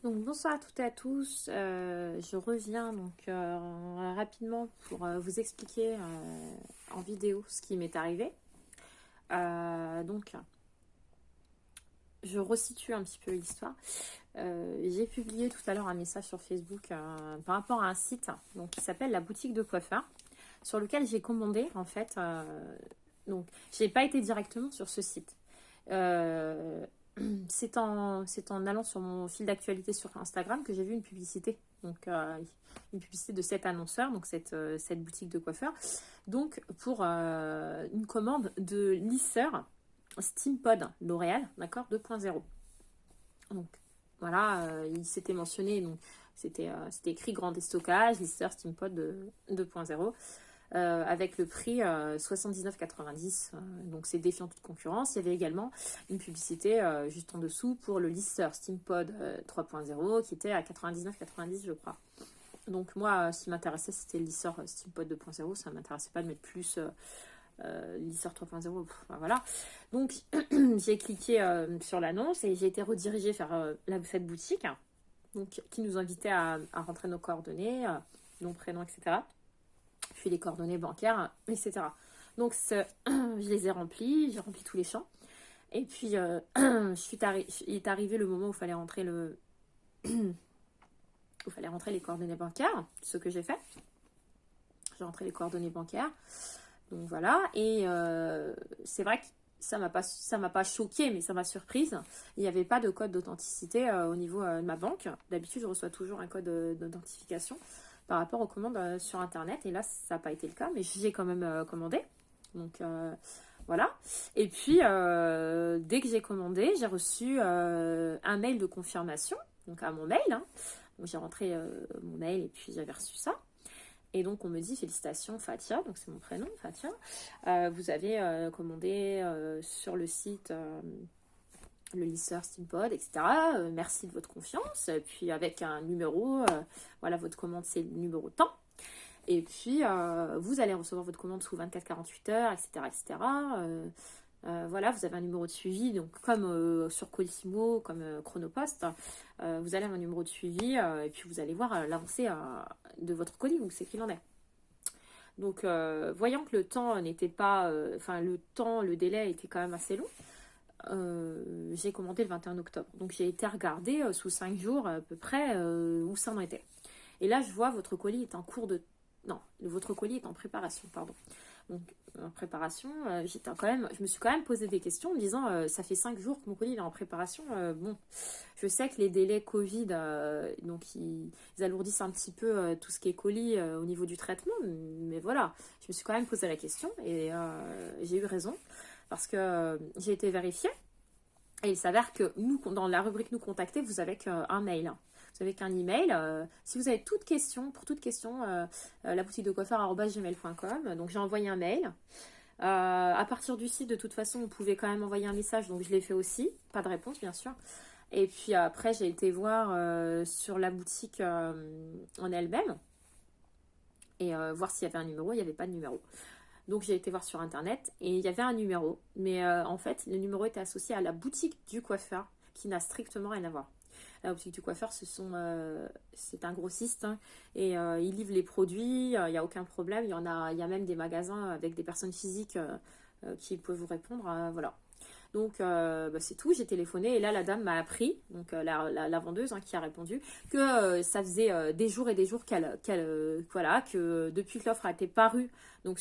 Donc bonsoir à toutes et à tous. Je reviens donc rapidement pour vous expliquer en vidéo ce qui m'est arrivé. Donc je resitue un petit peu l'histoire. J'ai publié tout à l'heure un message sur Facebook par rapport à un site donc, qui s'appelle la boutique de coiffeur, sur lequel j'ai commandé en fait. Donc j'ai pas été directement sur ce site. C'est en allant sur mon fil d'actualité sur Instagram que j'ai vu une publicité. Donc, une publicité de cet annonceur, donc cette boutique de coiffeur. Donc, pour une commande de lisseur Steampod L'Oréal, d'accord, 2.0. Donc, voilà, il s'était mentionné, donc c'était écrit grand déstockage, lisseur Steampod 2.0. Avec le prix 79,90. Donc c'est défiant toute concurrence. Il y avait également une publicité juste en dessous pour le lisseur Steampod 3.0 qui était à 99,90 je crois. Donc moi, ce qui m'intéressait, c'était le lisseur Steampod 2.0. Ça ne m'intéressait pas de mettre plus lisseur 3.0. Voilà. Donc j'ai cliqué sur l'annonce et j'ai été redirigée vers cette boutique donc, qui nous invitait à rentrer nos coordonnées, nom, prénom, etc. Puis les coordonnées bancaires, etc. Donc, je les ai remplis, j'ai rempli tous les champs. Et puis, il est arrivé le moment où il fallait rentrer les coordonnées bancaires, ce que j'ai fait. J'ai rentré les coordonnées bancaires. Donc, voilà. Et c'est vrai que ça m'a pas choquée, mais ça m'a surprise. Il n'y avait pas de code d'authenticité au niveau de ma banque. D'habitude, je reçois toujours un code d'authentification par rapport aux commandes sur internet, et là ça n'a pas été le cas, mais j'ai quand même commandé, donc voilà. Et puis dès que j'ai commandé, j'ai reçu un mail de confirmation, donc à mon mail, hein. Donc j'ai rentré mon mail et puis j'avais reçu ça, et donc on me dit félicitations Fatia, donc c'est mon prénom Fatia, vous avez commandé sur le site le lisseur Steampod, etc. Merci de votre confiance. Puis avec un numéro, voilà, votre commande, c'est le numéro temps. Et puis, vous allez recevoir votre commande sous 24-48 heures, etc. etc. Voilà, vous avez un numéro de suivi, donc comme sur Colissimo, comme Chronopost, vous allez avoir un numéro de suivi et puis vous allez voir l'avancée de votre colis, donc c'est qu'il en est. Donc, voyant que le temps n'était pas, le délai était quand même assez long, j'ai commandé le 21 octobre. Donc j'ai été regarder sous 5 jours à peu près où ça en était. Et là je vois votre colis est en cours de... Non, votre colis est en préparation, pardon. Donc en préparation, je me suis quand même posé des questions en me disant ça fait 5 jours que mon colis est en préparation. Bon, je sais que les délais Covid, donc ils alourdissent un petit peu tout ce qui est colis au niveau du traitement. Mais voilà, je me suis quand même posé la question et j'ai eu raison. Parce que j'ai été vérifiée et il s'avère que nous, dans la rubrique nous contacter, vous avez qu'un mail. Vous avez qu'un email. Si vous avez pour toute question, la boutique de coiffeur@gmail.com. Donc j'ai envoyé un mail. À partir du site, de toute façon, vous pouvez quand même envoyer un message, donc je l'ai fait aussi. Pas de réponse, bien sûr. Et puis après, j'ai été voir sur la boutique en elle-même et voir s'il y avait un numéro. Il n'y avait pas de numéro. Donc j'ai été voir sur internet et il y avait un numéro, mais en fait le numéro était associé à la boutique du coiffeur qui n'a strictement rien à voir. La boutique du coiffeur, c'est un grossiste, hein, et il livre les produits, il n'y a aucun problème. Il y a même des magasins avec des personnes physiques qui peuvent vous répondre, voilà. Donc c'est tout, j'ai téléphoné et là la dame m'a appris, donc la vendeuse, hein, qui a répondu que ça faisait des jours et des jours voilà, que depuis que l'offre a été parue donc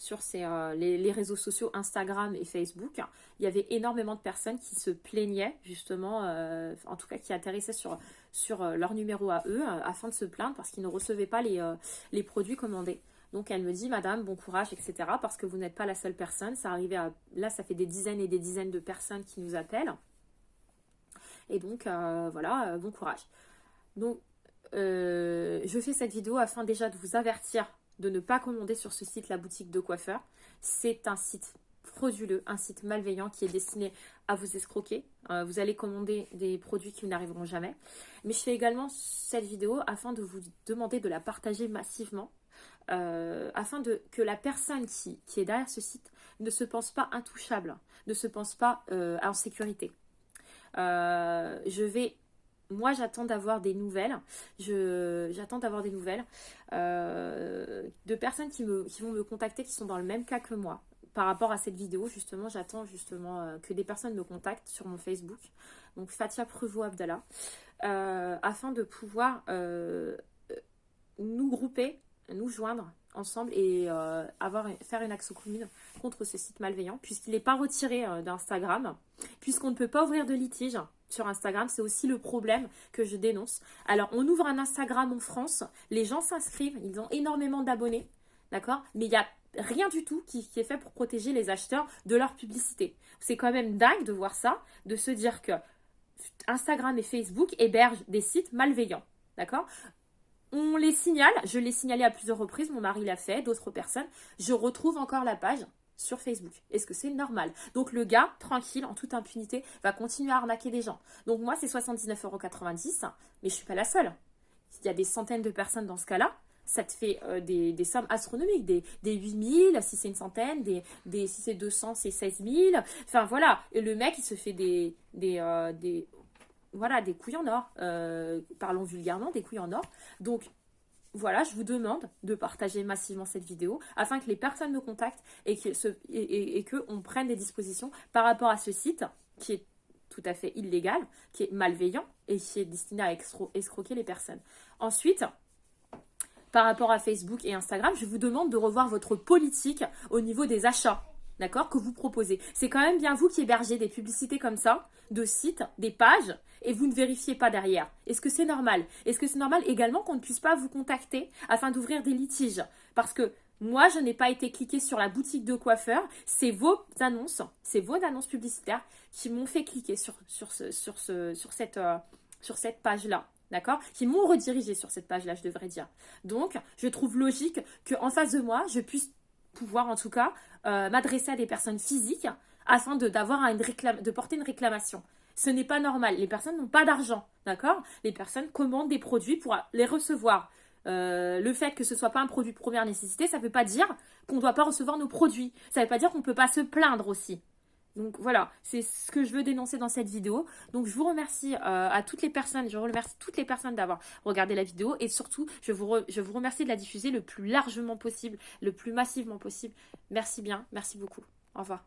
les réseaux sociaux Instagram et Facebook, il y avait énormément de personnes qui se plaignaient justement, en tout cas qui atterrissaient sur leur numéro à eux afin de se plaindre parce qu'ils ne recevaient pas les produits commandés. Donc elle me dit, madame, bon courage, etc. Parce que vous n'êtes pas la seule personne. Là, ça fait des dizaines et des dizaines de personnes qui nous appellent. Et donc, voilà, bon courage. Donc, je fais cette vidéo afin déjà de vous avertir de ne pas commander sur ce site, la boutique de coiffeur. C'est un site frauduleux, un site malveillant qui est destiné à vous escroquer. Vous allez commander des produits qui n'arriveront jamais. Mais je fais également cette vidéo afin de vous demander de la partager massivement. Afin que la personne qui est derrière ce site ne se pense pas intouchable, ne se pense pas en sécurité. Moi, j'attends d'avoir des nouvelles. J'attends d'avoir des nouvelles de personnes qui vont me contacter, qui sont dans le même cas que moi. Par rapport à cette vidéo, justement, j'attends justement que des personnes me contactent sur mon Facebook. Donc, Fatia Prevot Abdallah. Afin de pouvoir nous grouper, nous joindre ensemble et faire une action commune contre ce site malveillant, puisqu'il n'est pas retiré d'Instagram, puisqu'on ne peut pas ouvrir de litige sur Instagram. C'est aussi le problème que je dénonce. Alors, on ouvre un Instagram en France, les gens s'inscrivent, ils ont énormément d'abonnés, d'accord, mais il n'y a rien du tout qui est fait pour protéger les acheteurs de leur publicité. C'est quand même dingue de voir ça, de se dire que Instagram et Facebook hébergent des sites malveillants, d'accord. On les signale, je l'ai signalé à plusieurs reprises, mon mari l'a fait, d'autres personnes. Je retrouve encore la page sur Facebook. Est-ce que c'est normal? Donc le gars, tranquille, en toute impunité, va continuer à arnaquer des gens. Donc moi, c'est 79,90 €, mais je ne suis pas la seule. Il y a des centaines de personnes dans ce cas-là. Ça te fait des sommes astronomiques, des 8 000, si c'est une centaine, si c'est 200, c'est 16 000. Enfin voilà, et le mec, il se fait voilà, des couilles en or. Parlons vulgairement, des couilles en or. Donc, voilà, je vous demande de partager massivement cette vidéo afin que les personnes me contactent et qu'on prenne des dispositions par rapport à ce site qui est tout à fait illégal, qui est malveillant et qui est destiné à escroquer les personnes. Ensuite, par rapport à Facebook et Instagram, je vous demande de revoir votre politique au niveau des achats. D'accord, que vous proposez. C'est quand même bien vous qui hébergez des publicités comme ça, de sites, des pages, et vous ne vérifiez pas derrière. Est-ce que c'est normal? Est-ce que c'est normal également qu'on ne puisse pas vous contacter afin d'ouvrir des litiges? Parce que moi, je n'ai pas été cliquée sur la boutique de coiffeur. C'est vos annonces publicitaires qui m'ont fait cliquer sur cette page-là. D'accord, qui m'ont redirigé sur cette page-là, je devrais dire. Donc, je trouve logique qu'en face de moi, je puisse pouvoir en tout cas m'adresser à des personnes physiques afin de porter une réclamation. Ce n'est pas normal. Les personnes n'ont pas d'argent, d'accord? Les personnes commandent des produits pour les recevoir. Le fait que ce ne soit pas un produit de première nécessité, ça ne veut pas dire qu'on ne doit pas recevoir nos produits. Ça ne veut pas dire qu'on ne peut pas se plaindre aussi. Donc voilà, c'est ce que je veux dénoncer dans cette vidéo. Donc je vous remercie à toutes les personnes, je remercie toutes les personnes d'avoir regardé la vidéo et surtout je vous remercie de la diffuser le plus largement possible, le plus massivement possible. Merci bien, merci beaucoup. Au revoir.